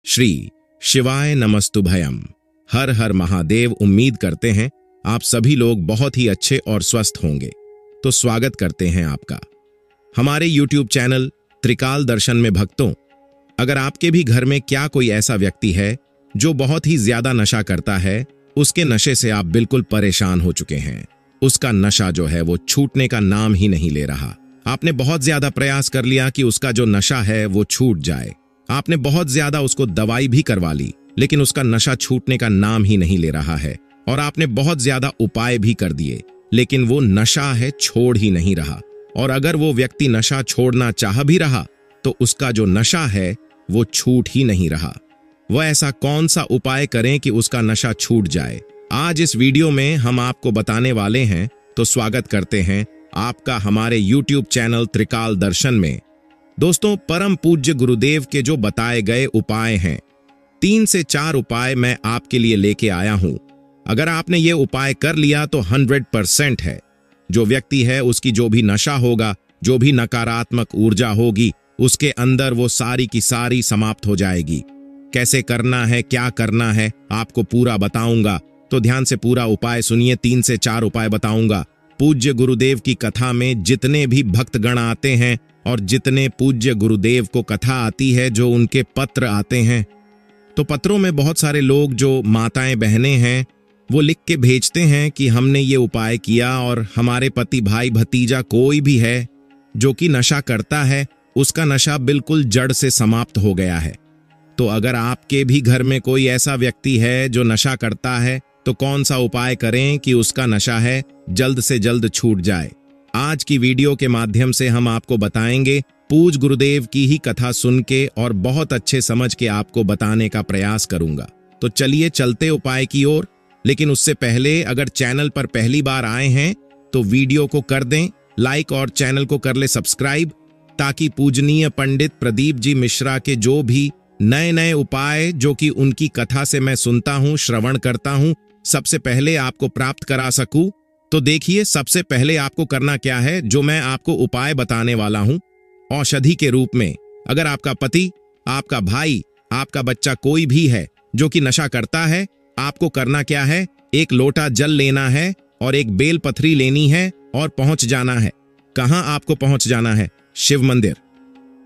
श्री शिवाय नमस्तुभयम। हर हर महादेव। उम्मीद करते हैं आप सभी लोग बहुत ही अच्छे और स्वस्थ होंगे। तो स्वागत करते हैं आपका हमारे YouTube चैनल त्रिकाल दर्शन में। भक्तों, अगर आपके भी घर में क्या कोई ऐसा व्यक्ति है जो बहुत ही ज्यादा नशा करता है, उसके नशे से आप बिल्कुल परेशान हो चुके हैं, उसका नशा जो है वो छूटने का नाम ही नहीं ले रहा। आपने बहुत ज्यादा प्रयास कर लिया कि उसका जो नशा है वो छूट जाए, आपने बहुत ज्यादा उसको दवाई भी करवा ली, लेकिन उसका नशा छूटने का नाम ही नहीं ले रहा है। और आपने बहुत ज्यादा उपाय भी कर दिए, लेकिन वो नशा है छोड़ ही नहीं रहा। और अगर वो व्यक्ति नशा छोड़ना चाह भी रहा तो उसका जो नशा है वो छूट ही नहीं रहा। वह ऐसा कौन सा उपाय करें कि उसका नशा छूट जाए, आज इस वीडियो में हम आपको बताने वाले हैं। तो स्वागत करते हैं आपका हमारे YouTube चैनल त्रिकाल दर्शन में। दोस्तों, परम पूज्य गुरुदेव के जो बताए गए उपाय हैं, 3 से 4 उपाय मैं आपके लिए लेके आया हूं। अगर आपने ये उपाय कर लिया तो 100% है, जो व्यक्ति है उसकी जो भी नशा होगा, जो भी नकारात्मक ऊर्जा होगी, उसके अंदर वो सारी की सारी समाप्त हो जाएगी। कैसे करना है, क्या करना है, आपको पूरा बताऊंगा, तो ध्यान से पूरा उपाय सुनिए। 3 से 4 उपाय बताऊंगा। पूज्य गुरुदेव की कथा में जितने भी भक्तगण आते हैं और जितने पूज्य गुरुदेव को कथा आती है, जो उनके पत्र आते हैं, तो पत्रों में बहुत सारे लोग जो माताएं बहनें हैं वो लिख के भेजते हैं कि हमने ये उपाय किया और हमारे पति, भाई, भतीजा कोई भी है जो कि नशा करता है, उसका नशा बिल्कुल जड़ से समाप्त हो गया है। तो अगर आपके भी घर में कोई ऐसा व्यक्ति है जो नशा करता है, तो कौन सा उपाय करें कि उसका नशा है जल्द से जल्द छूट जाए। आज की वीडियो के माध्यम से हम आपको बताएंगे। पूज्य गुरुदेव की ही कथा सुन के और बहुत अच्छे समझ के आपको बताने का प्रयास करूंगा। तो चलिए चलते उपाय की ओर। लेकिन उससे पहले अगर चैनल पर पहली बार आए हैं तो वीडियो को कर दें लाइक और चैनल को कर ले सब्सक्राइब, ताकि पूजनीय पंडित प्रदीप जी मिश्रा के जो भी नए नए उपाय जो कि उनकी कथा से मैं सुनता हूं, श्रवण करता हूं, सबसे पहले आपको प्राप्त करा सकूं। तो देखिए, सबसे पहले आपको करना क्या है, जो मैं आपको उपाय बताने वाला हूं औषधि के रूप में। अगर आपका पति, आपका भाई, आपका बच्चा कोई भी है जो कि नशा करता है, आपको करना क्या है, एक लोटा जल लेना है और एक बेल पथरी लेनी है और पहुंच जाना है। कहां आपको पहुंच जाना है? शिव मंदिर।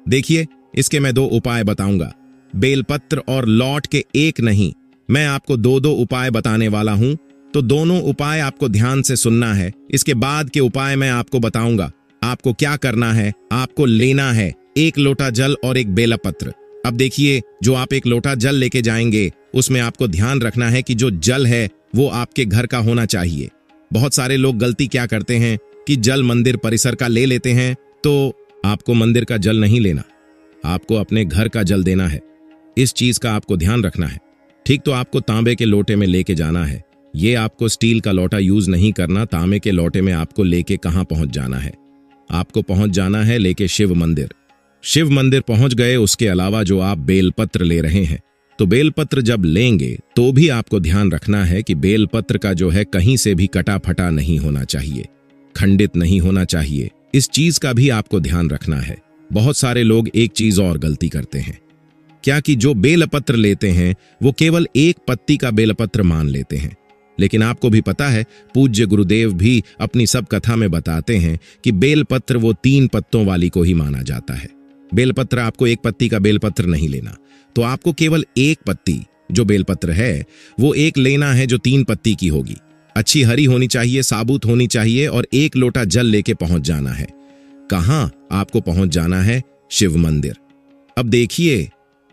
देखिए, इसके मैं 2 उपाय बताऊंगा, बेलपत्र और लौट के एक नहीं, मैं आपको 2-2 उपाय बताने वाला हूं। तो दोनों उपाय आपको ध्यान से सुनना है। इसके बाद के उपाय मैं आपको बताऊंगा। आपको क्या करना है, आपको लेना है 1 लोटा जल और एक बेलपत्र। अब देखिए, जो आप 1 लोटा जल लेके जाएंगे, उसमें आपको ध्यान रखना है कि जो जल है वो आपके घर का होना चाहिए। बहुत सारे लोग गलती क्या करते हैं कि जल मंदिर परिसर का ले लेते हैं। तो आपको मंदिर का जल नहीं लेना, आपको अपने घर का जल देना है। इस चीज का आपको ध्यान रखना है। ठीक, तो आपको तांबे के लोटे में लेके जाना है। ये आपको स्टील का लोटा यूज नहीं करना। तांबे के लोटे में आपको लेके कहां पहुंच जाना है? आपको पहुंच जाना है लेके शिव मंदिर। शिव मंदिर पहुंच गए, उसके अलावा जो आप बेलपत्र ले रहे हैं, तो बेलपत्र जब लेंगे तो भी आपको ध्यान रखना है कि बेलपत्र का जो है कहीं से भी कटा फटा नहीं होना चाहिए, खंडित नहीं होना चाहिए। इस चीज का भी आपको ध्यान रखना है। बहुत सारे लोग एक चीज और गलती करते हैं, क्या कि जो बेलपत्र लेते हैं वो केवल 1 पत्ती का बेलपत्र मान लेते हैं। लेकिन आपको भी पता है, पूज्य गुरुदेव भी अपनी सब कथा में बताते हैं कि बेलपत्र वो 3 पत्तों वाली को ही माना जाता है। बेलपत्र आपको 1 पत्ती का बेलपत्र नहीं लेना, तो आपको केवल 1 पत्ती जो बेलपत्र है वो एक लेना है, जो 3 पत्ती की होगी, अच्छी हरी होनी चाहिए, साबुत होनी चाहिए, और 1 लोटा जल लेके पहुंच जाना है। कहां आपको पहुंच जाना है? शिव मंदिर। अब देखिए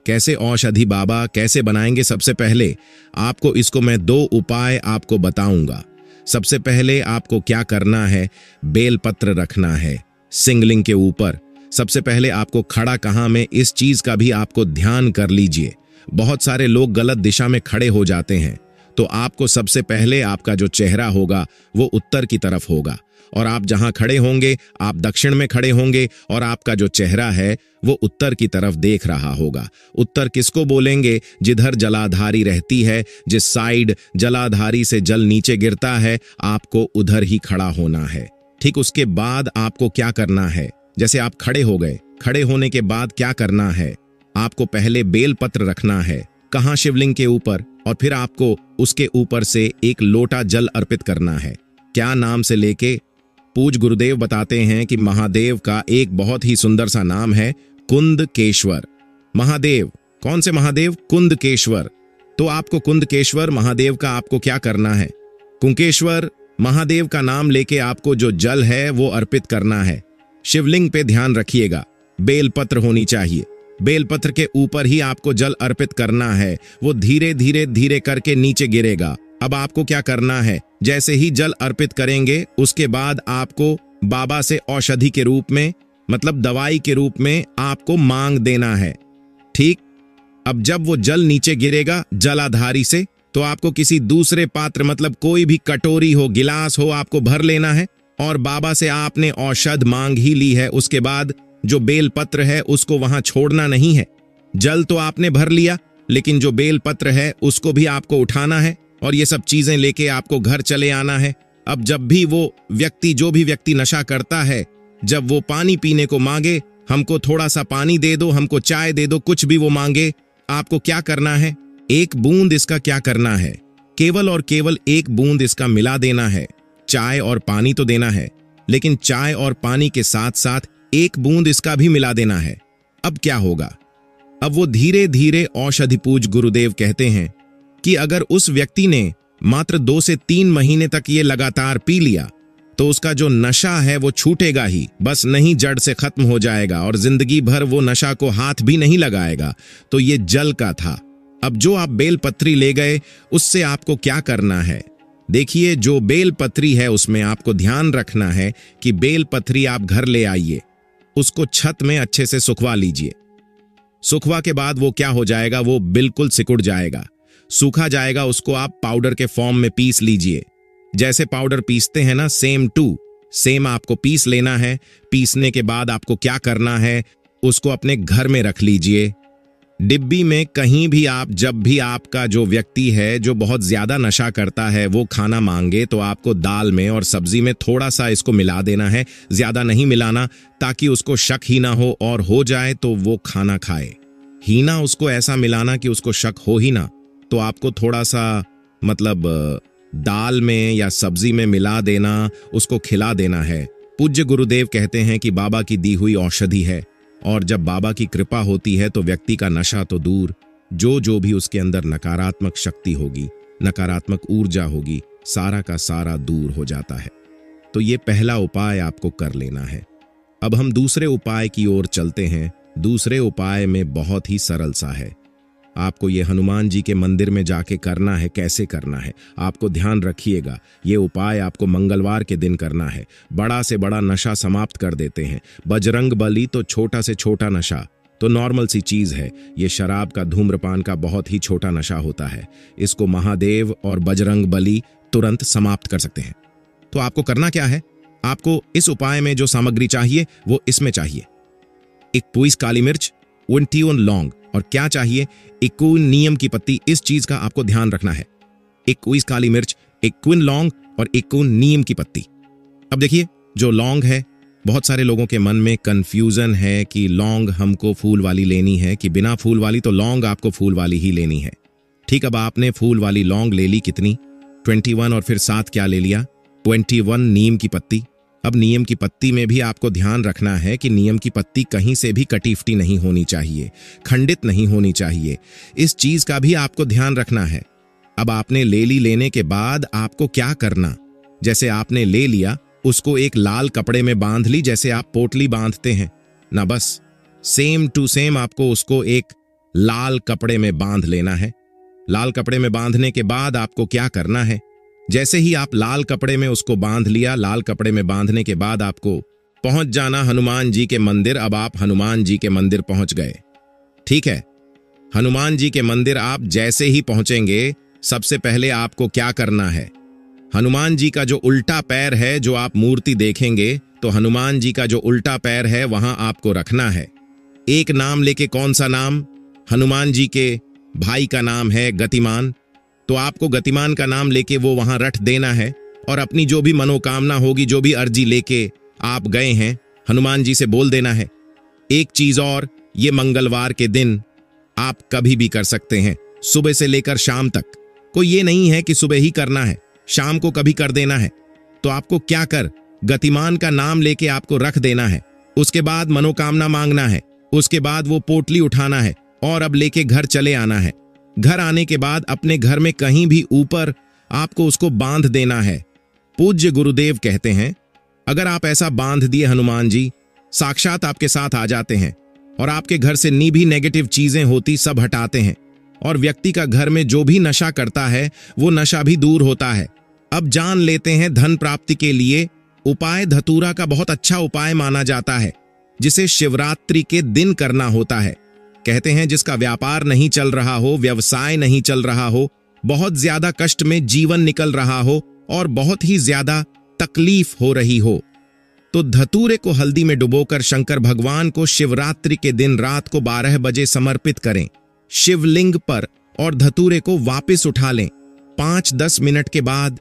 कैसे औषधि बाबा कैसे बनाएंगे। सबसे पहले आपको इसको मैं 2 उपाय आपको बताऊंगा। सबसे पहले आपको क्या करना है, बेलपत्र रखना है सिंगलिंग के ऊपर। सबसे पहले आपको खड़ा कहां में, इस चीज का भी आपको ध्यान कर लीजिए। बहुत सारे लोग गलत दिशा में खड़े हो जाते हैं। तो आपको सबसे पहले आपका जो चेहरा होगा वो उत्तर की तरफ होगा, और आप जहां खड़े होंगे आप दक्षिण में खड़े होंगे, और आपका जो चेहरा है वो उत्तर की तरफ देख रहा होगा। उत्तर किसको बोलेंगे? जिधर जलाधारी रहती है, जिस साइड जलाधारी से जल नीचे गिरता है, आपको उधर ही खड़ा होना है। ठीक, उसके बाद आपको क्या करना है, जैसे आप खड़े हो गए, खड़े होने के बाद क्या करना है, आपको पहले बेलपत्र रखना है। कहाँ? शिवलिंग के ऊपर। और फिर आपको उसके ऊपर से एक लोटा जल अर्पित करना है। क्या नाम से लेके? पूज गुरुदेव बताते हैं कि महादेव का एक बहुत ही सुंदर सा नाम है कुंदकेश्वर। महादेव, कौन से महादेव? कुंदकेश्वर। तो आपको कुंदकेश्वर महादेव का आपको क्या करना है? कुंकेश्वर महादेव का नाम लेके आपको जो जल है वो अर्पित करना है। शिवलिंग पे ध्यान रखिएगा, बेलपत्र होनी चाहिए। बेलपत्र के ऊपर ही आपको जल अर्पित करना है। वो धीरे धीरे धीरे करके नीचे गिरेगा। अब आपको क्या करना है? जैसे ही जल अर्पित करेंगे उसके बाद आपको बाबा से औषधि के रूप में, मतलब दवाई के रूप में आपको मांग देना है। ठीक? अब जब वो जल नीचे गिरेगा जलाधारी से, तो आपको किसी दूसरे पात्र, मतलब कोई भी कटोरी हो, गिलास हो, आपको भर लेना है। और बाबा से आपने औषध मांग ही ली है, उसके बाद जो बेलपत्र है उसको वहां छोड़ना नहीं है। जल तो आपने भर लिया, लेकिन जो बेलपत्र है उसको भी आपको उठाना है और ये सब चीजें लेके आपको घर चले आना है। अब जब भी वो व्यक्ति, जो भी व्यक्ति नशा करता है, जब वो पानी पीने को मांगे, हमको थोड़ा सा पानी दे दो, हमको चाय दे दो, कुछ भी वो मांगे, आपको क्या करना है? एक बूंद इसका क्या करना है? केवल और केवल एक बूंद इसका मिला देना है। चाय और पानी तो देना है, लेकिन चाय और पानी के साथ साथ एक बूंद इसका भी मिला देना है। अब क्या होगा? अब वो धीरे धीरे, औषधि पूज गुरुदेव कहते हैं कि अगर उस व्यक्ति ने मात्र 2 से 3 महीने तक ये लगातार पी लिया तो उसका जो नशा है वो छूटेगा ही, बस नहीं जड़ से खत्म हो जाएगा और जिंदगी भर वो नशा को हाथ भी नहीं लगाएगा। तो ये जल का था। अब जो आप बेलपत्री ले गए उससे आपको क्या करना है? देखिए, जो बेलपत्री है उसमें आपको ध्यान रखना है कि बेलपत्री आप घर ले आइए, उसको छत में अच्छे से सुखवा लीजिए। सुखवा के बाद वो क्या हो जाएगा? वो बिल्कुल सिकुड़ जाएगा, सूखा जाएगा। उसको आप पाउडर के फॉर्म में पीस लीजिए। जैसे पाउडर पीसते हैं ना, सेम आपको पीस लेना है। पीसने के बाद आपको क्या करना है? उसको अपने घर में रख लीजिए, डिब्बी में। कहीं भी आप, जब भी आपका जो व्यक्ति है जो बहुत ज्यादा नशा करता है वो खाना मांगे, तो आपको दाल में और सब्जी में थोड़ा सा इसको मिला देना है, ज्यादा नहीं मिलाना, ताकि उसको शक ही ना हो, और हो जाए तो वो खाना खाए ही ना। उसको ऐसा मिलाना कि उसको शक हो ही ना। तो आपको थोड़ा सा, मतलब दाल में या सब्जी में मिला देना, उसको खिला देना है। पूज्य गुरुदेव कहते हैं कि बाबा की दी हुई औषधि है, और जब बाबा की कृपा होती है तो व्यक्ति का नशा तो दूर, जो भी उसके अंदर नकारात्मक शक्ति होगी, नकारात्मक ऊर्जा होगी, सारा का सारा दूर हो जाता है। तो ये पहला उपाय आपको कर लेना है। अब हम दूसरे उपाय की ओर चलते हैं। दूसरे उपाय में बहुत ही सरल सा है। आपको ये हनुमान जी के मंदिर में जाके करना है। कैसे करना है? आपको ध्यान रखिएगा, ये उपाय आपको मंगलवार के दिन करना है। बड़ा से बड़ा नशा समाप्त कर देते हैं। बजरंग बली तो छोटा से छोटा नशा तो नॉर्मल सी चीज है। ये शराब का, धूम्रपान का बहुत ही छोटा नशा होता है। इसको महादेव और बजरंग बली तुरंत समाप्त कर सकते हैं। तो आपको करना क्या है? आपको इस उपाय में जो सामग्री चाहिए वो इसमें चाहिए। 21 काली मिर्च, 21 लौंग, और क्या चाहिए? 21 नीम की पत्ती। इस चीज का आपको ध्यान रखना है। 21 काली मिर्च, 21 लौंग और 21 नीम की पत्ती। अब देखिए, जो लौंग है, बहुत सारे लोगों के मन में कंफ्यूजन है कि लौंग हमको फूल वाली लेनी है कि बिना फूल वाली। तो लौंग आपको फूल वाली ही लेनी है। ठीक, अब आपने फूल वाली लौंग ले ली, कितनी? 21, और फिर साथ क्या ले लिया? 21 नीम की पत्ती। अब नीम की पत्ती में भी आपको ध्यान रखना है कि नीम की पत्ती कहीं से भी कटीफटी नहीं होनी चाहिए, खंडित नहीं होनी चाहिए। इस चीज का भी आपको ध्यान रखना है। अब आपने ले ली, लेने के बाद आपको क्या करना? जैसे आपने ले लिया, उसको एक लाल कपड़े में बांध ली, जैसे आप पोटली बांधते हैं ना, बस सेम टू सेम आपको उसको एक लाल कपड़े में बांध लेना है। लाल कपड़े में बांधने के बाद आपको क्या करना है? जैसे ही आप लाल कपड़े में उसको बांध लिया, लाल कपड़े में बांधने के बाद आपको पहुंच जाना हनुमान जी के मंदिर। अब आप हनुमान जी के मंदिर पहुंच गए। ठीक है, हनुमान जी के मंदिर आप जैसे ही पहुंचेंगे, सबसे पहले आपको क्या करना है? हनुमान जी का जो उल्टा पैर है, जो आप मूर्ति देखेंगे, तो हनुमान जी का जो उल्टा पैर है वहां आपको रखना है। एक नाम लेके। कौन सा नाम? हनुमान जी के भाई का नाम है गतिमान, तो आपको गतिमान का नाम लेके वो वहां रट देना है, और अपनी जो भी मनोकामना होगी, जो भी अर्जी लेके आप गए हैं, हनुमान जी से बोल देना है। एक चीज और, ये मंगलवार के दिन आप कभी भी कर सकते हैं, सुबह से लेकर शाम तक। कोई ये नहीं है कि सुबह ही करना है, शाम को कभी कर देना है। तो आपको क्या कर, गतिमान का नाम लेके आपको रख देना है। उसके बाद मनोकामना मांगना है, उसके बाद वो पोटली उठाना है और अब लेके घर चले आना है। घर आने के बाद अपने घर में कहीं भी ऊपर आपको उसको बांध देना है। पूज्य गुरुदेव कहते हैं, अगर आप ऐसा बांध दिए हनुमान जी साक्षात आपके साथ आ जाते हैं और आपके घर से नी भी नेगेटिव चीजें होती सब हटाते हैं और व्यक्ति का घर में जो भी नशा करता है वो नशा भी दूर होता है। अब जान लेते हैं धन प्राप्ति के लिए उपाय धतूरा का बहुत अच्छा उपाय माना जाता है, जिसे शिवरात्रि के दिन करना होता है। कहते हैं जिसका व्यापार नहीं चल रहा हो, व्यवसाय नहीं चल रहा हो, बहुत ज्यादा कष्ट में जीवन निकल रहा हो और बहुत ही ज्यादा तकलीफ हो रही हो, तो धतूरे को हल्दी में डुबोकर शंकर भगवान को शिवरात्रि के दिन रात को 12 बजे समर्पित करें शिवलिंग पर और धतूरे को वापस उठा लें। 5-10 मिनट के बाद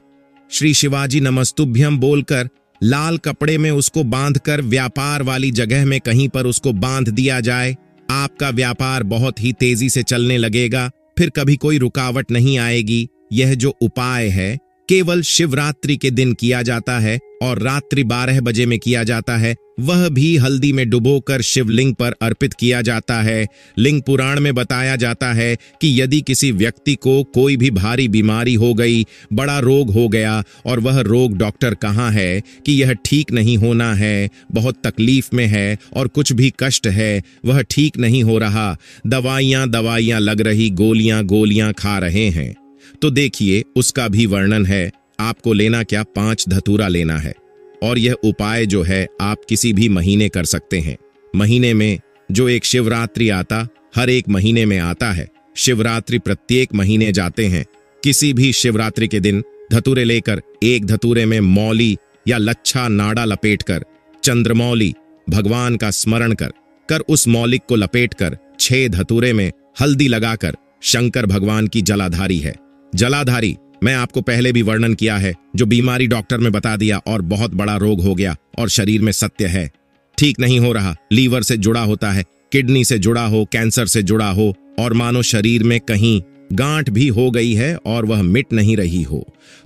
श्री शिवाजी नमस्तुभ्यम बोलकर लाल कपड़े में उसको बांधकर व्यापार वाली जगह में कहीं पर उसको बांध दिया जाए। आपका व्यापार बहुत ही तेजी से चलने लगेगा, फिर कभी कोई रुकावट नहीं आएगी। यह जो उपाय है केवल शिवरात्रि के दिन किया जाता है और रात्रि 12 बजे में किया जाता है। वह भी हल्दी में डुबोकर शिवलिंग पर अर्पित किया जाता है। लिंग पुराण में बताया जाता है कि यदि किसी व्यक्ति को कोई भी भारी बीमारी हो गई, बड़ा रोग हो गया और वह रोग डॉक्टर कहाँ है कि यह ठीक नहीं होना है, बहुत तकलीफ में है और कुछ भी कष्ट है, वह ठीक नहीं हो रहा, दवाइयां लग रही, गोलियां खा रहे हैं, तो देखिए उसका भी वर्णन है। आपको लेना क्या, 5 धतूरा लेना है और यह उपाय जो है आप किसी भी महीने कर सकते हैं। महीने में जो एक शिवरात्रि आता, हर एक महीने में आता है। शिवरात्रि प्रत्येक महीने जाते हैं। किसी भी शिवरात्रि के दिन धतूरे लेकर एक धतूरे में मौली या लच्छा नाड़ा लपेटकर चंद्रमौली भगवान का स्मरण कर उस मौलिक को लपेटकर 6 धतूरे में हल्दी लगाकर शंकर भगवान की जलाधारी है। जलाधारी मैं आपको पहले भी वर्णन किया है, जो बीमारी डॉक्टर में बता दिया और बहुत बड़ा रोग हो गया और शरीर में सत्य है, ठीक नहीं हो रहा, लीवर से जुड़ा होता है, किडनी से जुड़ा हो, कैंसर से जुड़ा हो और मानो शरीर में कहीं गांठ भी हो गई है और वह मिट नहीं रही हो,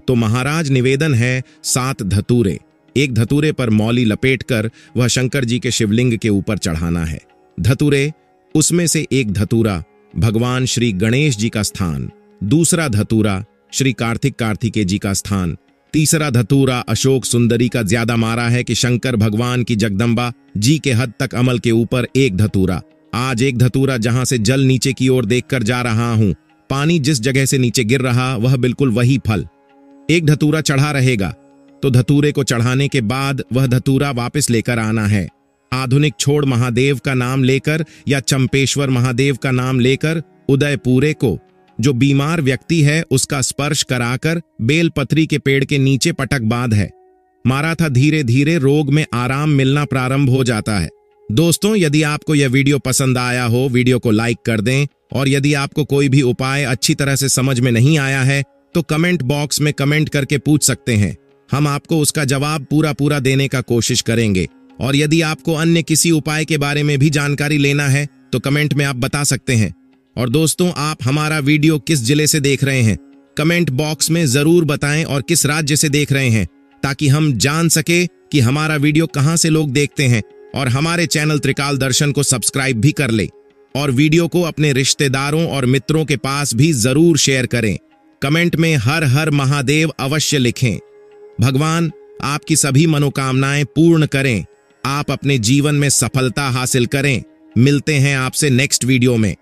तो महाराज निवेदन है 7 धतूरे, एक धतूरे पर मौली लपेटकर वह शंकर जी के शिवलिंग के ऊपर चढ़ाना है। धतूरे, उसमें से एक धतूरा भगवान श्री गणेश जी का स्थान, दूसरा धतूरा श्री कार्तिकेय जी का स्थान, तीसरा धतूरा अशोक सुंदरी का ज्यादा मारा है कि शंकर भगवान की जगदम्बा जी के हद तक अमल के ऊपर एक धतूरा। आज एक धतूरा जहां से जल नीचे की ओर देखकर जा रहा हूं, पानी जिस जगह से नीचे गिर रहा वह बिल्कुल वही फल। एक धतूरा चढ़ा रहेगा तो धतूरे को चढ़ाने के बाद वह धतूरा वापस लेकर आना है। आधुनिक छोड़ महादेव का नाम लेकर या चंपेश्वर महादेव का नाम लेकर उदयपुरे को जो बीमार व्यक्ति है उसका स्पर्श कराकर बेलपत्री के पेड़ के नीचे पटक बांध है मारा था, धीरे धीरे रोग में आराम मिलना प्रारंभ हो जाता है। दोस्तों, यदि आपको यह वीडियो पसंद आया हो, वीडियो को लाइक कर दें और यदि आपको कोई भी उपाय अच्छी तरह से समझ में नहीं आया है तो कमेंट बॉक्स में कमेंट करके पूछ सकते हैं, हम आपको उसका जवाब पूरा देने का कोशिश करेंगे। और यदि आपको अन्य किसी उपाय के बारे में भी जानकारी लेना है तो कमेंट में आप बता सकते हैं। और दोस्तों, आप हमारा वीडियो किस जिले से देख रहे हैं कमेंट बॉक्स में जरूर बताएं और किस राज्य से देख रहे हैं, ताकि हम जान सके कि हमारा वीडियो कहां से लोग देखते हैं। और हमारे चैनल त्रिकाल दर्शन को सब्सक्राइब भी कर ले और वीडियो को अपने रिश्तेदारों और मित्रों के पास भी जरूर शेयर करें। कमेंट में हर हर महादेव अवश्य लिखें। भगवान आपकी सभी मनोकामनाएं पूर्ण करें, आप अपने जीवन में सफलता हासिल करें। मिलते हैं आपसे नेक्स्ट वीडियो में।